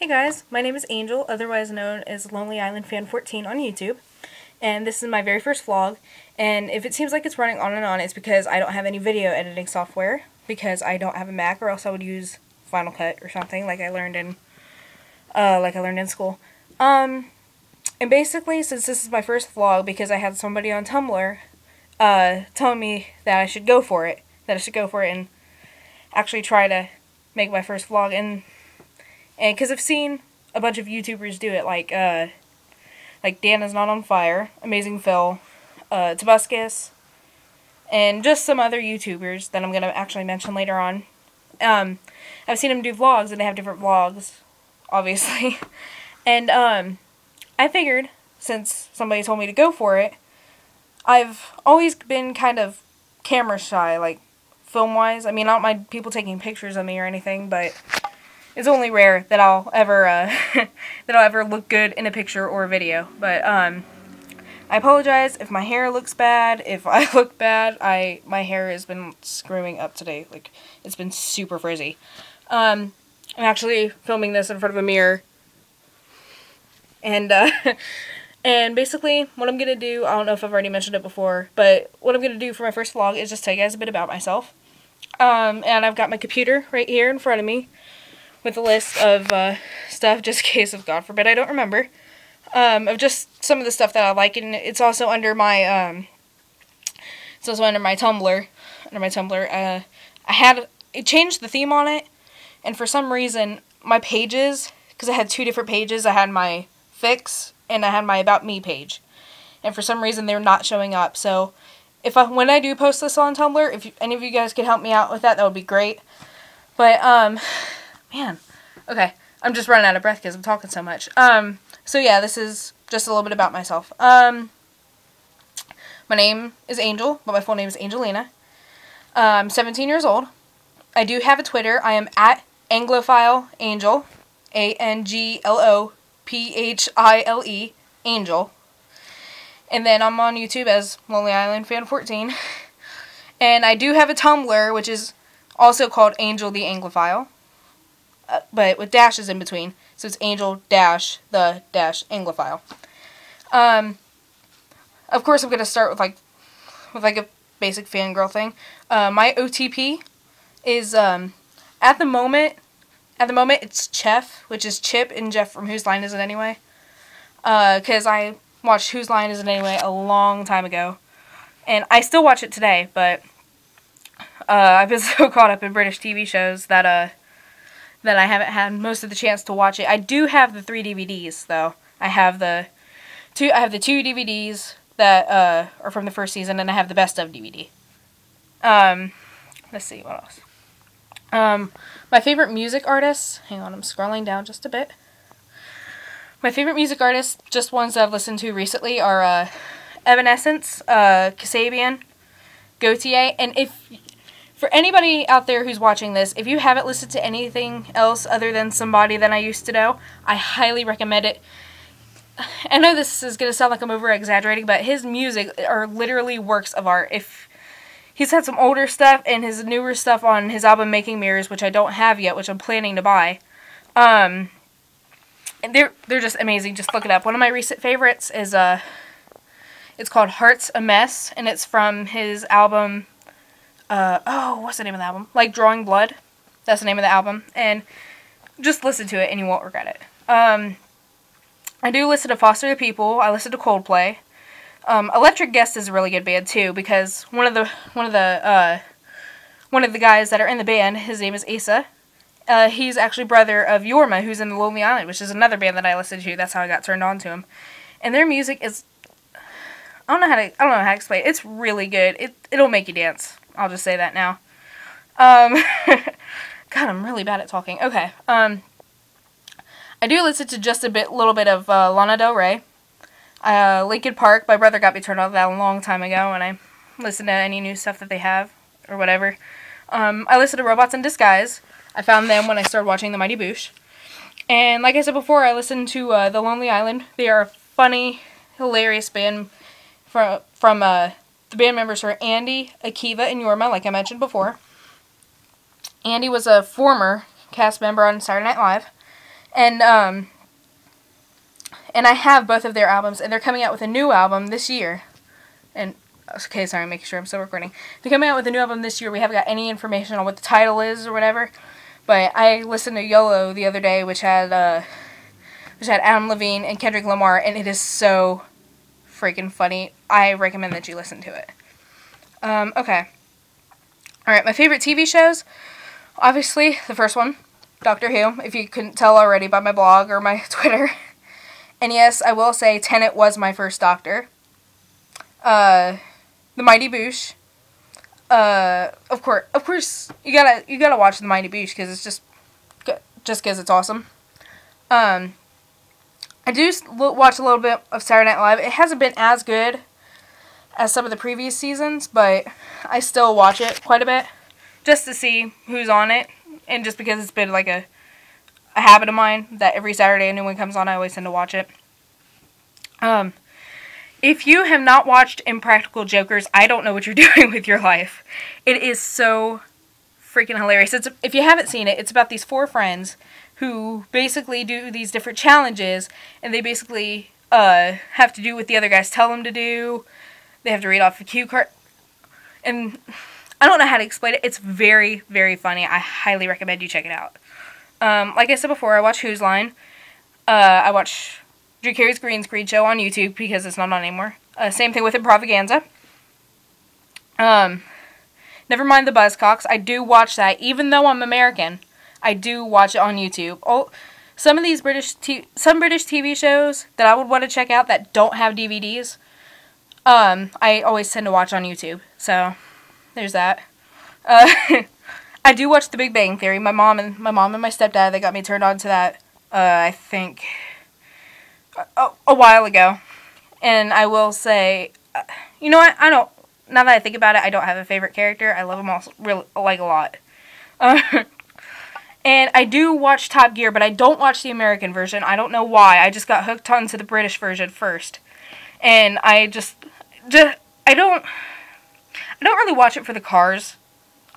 Hey guys, my name is Angel, otherwise known as Lonely Island Fan 14 on YouTube, and this is my very first vlog, and if it seems like it's running on and on, it's because I don't have any video editing software, because I don't have a Mac, or else I would use Final Cut or something like I learned in school. And basically, since this is my first vlog, because I had somebody on Tumblr telling me that I should go for it, and actually try to make my first vlog, and because I've seen a bunch of YouTubers do it, like Dan is Not on Fire, Amazing Phil, Tobuscus, and just some other YouTubers that I'm going to actually mention later on. I've seen them do vlogs, and they have different vlogs, obviously. And I figured, since somebody told me to go for it, I've always been kind of camera shy, like film-wise. I mean, I don't mind people taking pictures of me or anything, but it's only rare that I'll ever look good in a picture or a video. But I apologize if my hair looks bad, if I look bad. My hair has been screwing up today. Like, it's been super frizzy. I'm actually filming this in front of a mirror. And and basically what I'm gonna do, I don't know if I've already mentioned it before, but what I'm gonna do for my first vlog is just tell you guys a bit about myself. And I've got my computer right here in front of me, with a list of stuff, just in case of God forbid I don't remember, of just some of the stuff that I like, and it's also under my Tumblr. It changed the theme on it, and for some reason my pages, because I had two different pages, I had my Fix and I had my About Me page, and for some reason they're not showing up. So when I do post this on Tumblr, if any of you guys could help me out with that, that would be great. But man, okay, I'm just running out of breath because I'm talking so much. So yeah, this is just a little bit about myself. My name is Angel, but my full name is Angelina. I'm 17 years old. I do have a Twitter. I am at Anglophile Angel, Anglophile, Angel. And then I'm on YouTube as Lonely Island Fan 14. And I do have a Tumblr, which is also called Angel the Anglophile, but with dashes in between, so it's Angel-the-Anglophile. Of course, I'm gonna start with like a basic fangirl thing. My OTP is at the moment it's Chef, which is Chip and Jeff from Whose Line Is It Anyway? Because I watched Whose Line Is It Anyway a long time ago, and I still watch it today, but I've been so caught up in British TV shows that I haven't had most of the chance to watch it. I do have the 3 DVDs though. I have the two DVDs that are from the first season, and I have the best of DVD. Let's see what else. My favorite music artists. Hang on, I'm scrolling down just a bit. My favorite music artists, just ones that I've listened to recently, are Evanescence, Kasabian, Gautier, and for anybody out there who's watching this, if you haven't listened to anything else other than Somebody That I Used to Know, I highly recommend it. I know this is going to sound like I'm over-exaggerating, but his music are literally works of art. If he's had some older stuff and his newer stuff on his album Making Mirrors, which I don't have yet, which I'm planning to buy. And they're just amazing. Just look it up. One of my recent favorites is it's called Heart's a Mess, and it's from his album, what's the name of the album? Like Drawing Blood. That's the name of the album. And just listen to it and you won't regret it. I do listen to Foster the People. I listen to Coldplay. Electric Guest is a really good band too, because one of the guys that are in the band, his name is Asa. He's actually brother of Yorma, who's in the Lonely Island, which is another band that I listen to. That's how I got turned on to him. And their music is, I don't know how to explain it. It's really good. It'll make you dance. I'll just say that now. God, I'm really bad at talking. Okay. I do listen to just a little bit of Lana Del Rey. Linkin Park. My brother got me turned on to that a long time ago, and I listen to any new stuff that they have, or whatever. I listen to Robots in Disguise. I found them when I started watching The Mighty Boosh. And like I said before, I listened to The Lonely Island. They are a funny, hilarious band. The band members are Andy, Akiva, and Yorma, like I mentioned before. Andy was a former cast member on Saturday Night Live. And I have both of their albums, and they're coming out with a new album this year. And, okay, sorry, I'm making sure I'm still recording. They're coming out with a new album this year. We haven't got any information on what the title is or whatever. But I listened to YOLO the other day, which had Adam Levine and Kendrick Lamar, and it is so freaking funny. I recommend that you listen to it. Okay. Alright, my favorite TV shows. Obviously, the first one, Doctor Who, if you couldn't tell already by my blog or my Twitter. And yes, I will say Tenet was my first Doctor. The Mighty Boosh. Of course, you gotta watch The Mighty Boosh because it's just because it's awesome. I do watch a little bit of Saturday Night Live. It hasn't been as good as some of the previous seasons, but I still watch it quite a bit just to see who's on it, and just because it's been like a habit of mine that every Saturday a new one comes on, I always tend to watch it. If you have not watched Impractical Jokers, I don't know what you're doing with your life. It is so freaking hilarious. If you haven't seen it, it's about these 4 friends who basically do these different challenges, and they basically have to do what the other guys tell them to do. They have to read off a cue card. And I don't know how to explain it. It's very, very funny. I highly recommend you check it out. Like I said before, I watch Who's Line. I watch Drew Carey's Green Screen Show on YouTube because it's not on anymore. Same thing with Improvaganza. Never mind the Buzzcocks. I do watch that. Even though I'm American, I do watch it on YouTube. Some of these British TV shows that I would want to check out that don't have DVDs, I always tend to watch on YouTube. So, there's that. I do watch The Big Bang Theory. My mom and my stepdad, they got me turned on to that, I think, a while ago. And I will say, you know what, now that I think about it, I don't have a favorite character. I love them all really, like, a lot. And I do watch Top Gear, but I don't watch the American version. I don't know why. I just got hooked onto the British version first. And I I don't really watch it for the cars.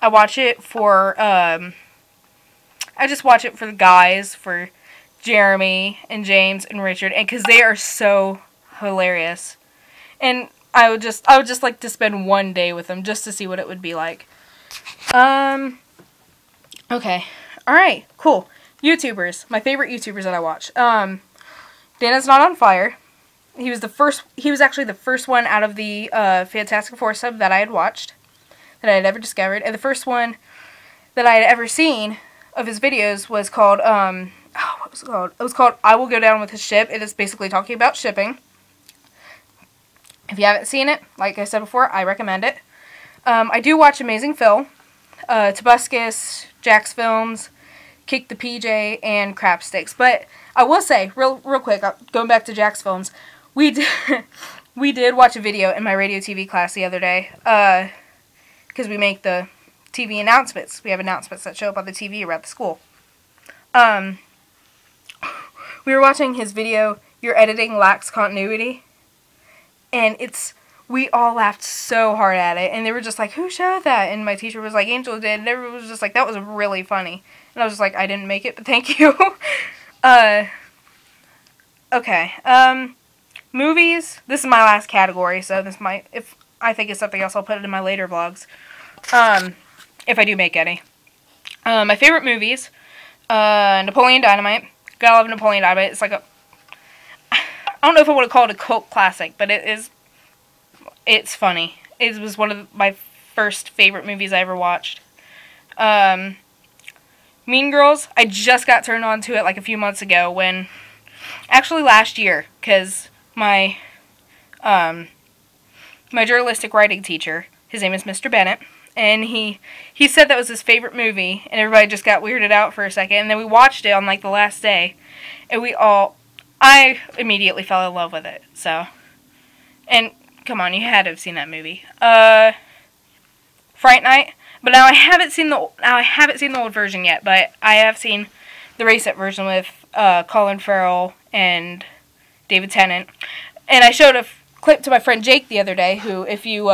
I watch it for, I just watch it for the guys, for Jeremy and James and Richard, and because they are so hilarious. And I would just like to spend one day with them just to see what it would be like. Okay. Alright, cool. YouTubers. My favorite YouTubers that I watch. Dana's Not on Fire. He was actually the first one out of the Fantastic Four sub that I had watched, that I had ever discovered. And the first one that I had ever seen of his videos was called, what was it called? It was called I Will Go Down with His Ship. It is basically talking about shipping. If you haven't seen it, like I said before, I recommend it. I do watch Amazing Phil, Tobuscus, Jack's Films, Kick the PJ, and Crap Sticks. But I will say, real quick, going back to Jack's Films, we did watch a video in my radio TV class the other day, because we make the TV announcements. We have announcements that show up on the TV around the school. We were watching his video, Your Editing Lacks Continuity, and we all laughed so hard at it, and they were just like, who showed that? And my teacher was like, Angel did, and everyone was just like, that was really funny. And I was just like, I didn't make it, but thank you. Okay, movies. This is my last category, so this might, if I think it's something else, I'll put it in my later vlogs. If I do make any. My favorite movies, Napoleon Dynamite. Gotta love Napoleon Dynamite. It's like I don't know if I want to call it a cult classic, but it's funny. It was one of my first favorite movies I ever watched. Mean Girls, I just got turned on to it like a few months ago actually last year, because my journalistic writing teacher, his name is Mr. Bennett, and he said that was his favorite movie, and everybody just got weirded out for a second, and then we watched it on like the last day, and I immediately fell in love with it, so, and come on, you had to have seen that movie. Fright Night, but now I haven't seen the old version yet, but I have seen the recent version with Colin Farrell and David Tennant, and I showed a clip to my friend Jake the other day, who, if you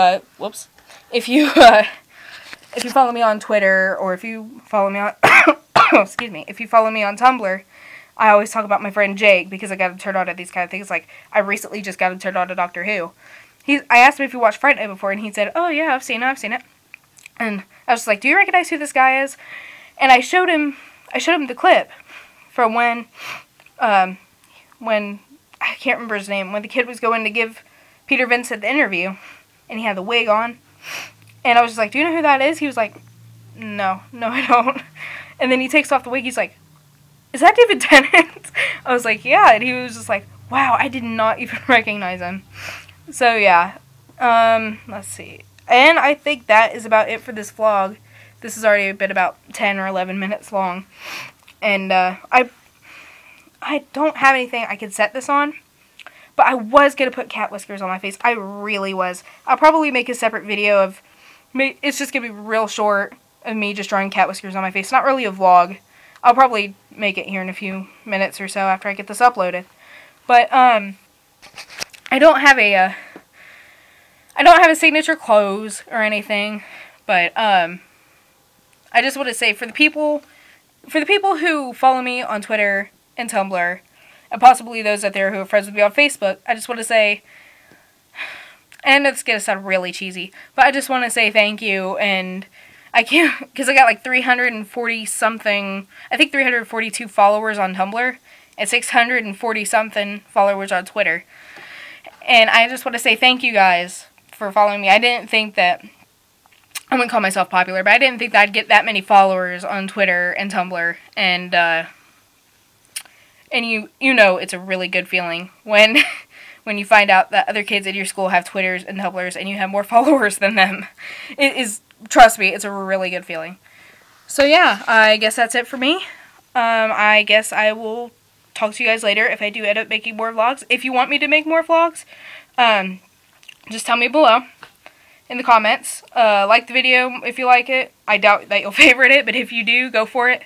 follow me on Twitter, or if you follow me on, excuse me, if you follow me on Tumblr, I always talk about my friend Jake because I got him turned on to these kind of things. Like, I recently just got him turned on to Doctor Who. I asked him if he watched Fright Night before, and he said, "Oh yeah, I've seen it." And I was just like, "Do you recognize who this guy is?" And I showed him the clip from when I can't remember his name, when the kid was going to give Peter Vincent the interview, and he had the wig on. And I was just like, "Do you know who that is?" He was like, No, I don't." And then he takes off the wig. He's like, "Is that David Tennant?" I was like, "Yeah." And he was just like, "Wow, I did not even recognize him." So yeah, let's see. And I think that is about it for this vlog. This has already been about 10 or 11 minutes long. And I don't have anything I could set this on. But I was going to put cat whiskers on my face. I really was. I'll probably make a separate video of... It's just going to be real short of me just drawing cat whiskers on my face. Not really a vlog. I'll probably make it here in a few minutes or so after I get this uploaded. But, I don't have a signature close or anything. But, I just want to say, for the people who follow me on Twitter and Tumblr, and possibly those out there who are friends with me on Facebook, I just want to say, and I know this is going to sound really cheesy, but I just want to say thank you, and I can't, because I got like 340 something, I think 342 followers on Tumblr, and 640 something followers on Twitter, and I just want to say thank you guys for following me. I didn't think that, I wouldn't call myself popular, but I didn't think that I'd get that many followers on Twitter and Tumblr, and you know it's a really good feeling when when you find out that other kids at your school have Twitters and Tumblrs and you have more followers than them. It is, trust me, it's a really good feeling. So yeah, I guess that's it for me. I guess I will talk to you guys later if I do end up making more vlogs. If you want me to make more vlogs, just tell me below in the comments. Like the video if you like it. I doubt that you'll favorite it, but if you do, go for it.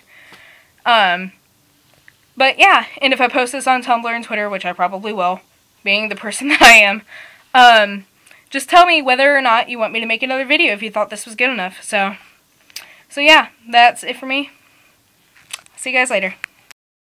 But yeah, and if I post this on Tumblr and Twitter, which I probably will, being the person that I am, just tell me whether or not you want me to make another video if you thought this was good enough. So yeah, that's it for me. See you guys later.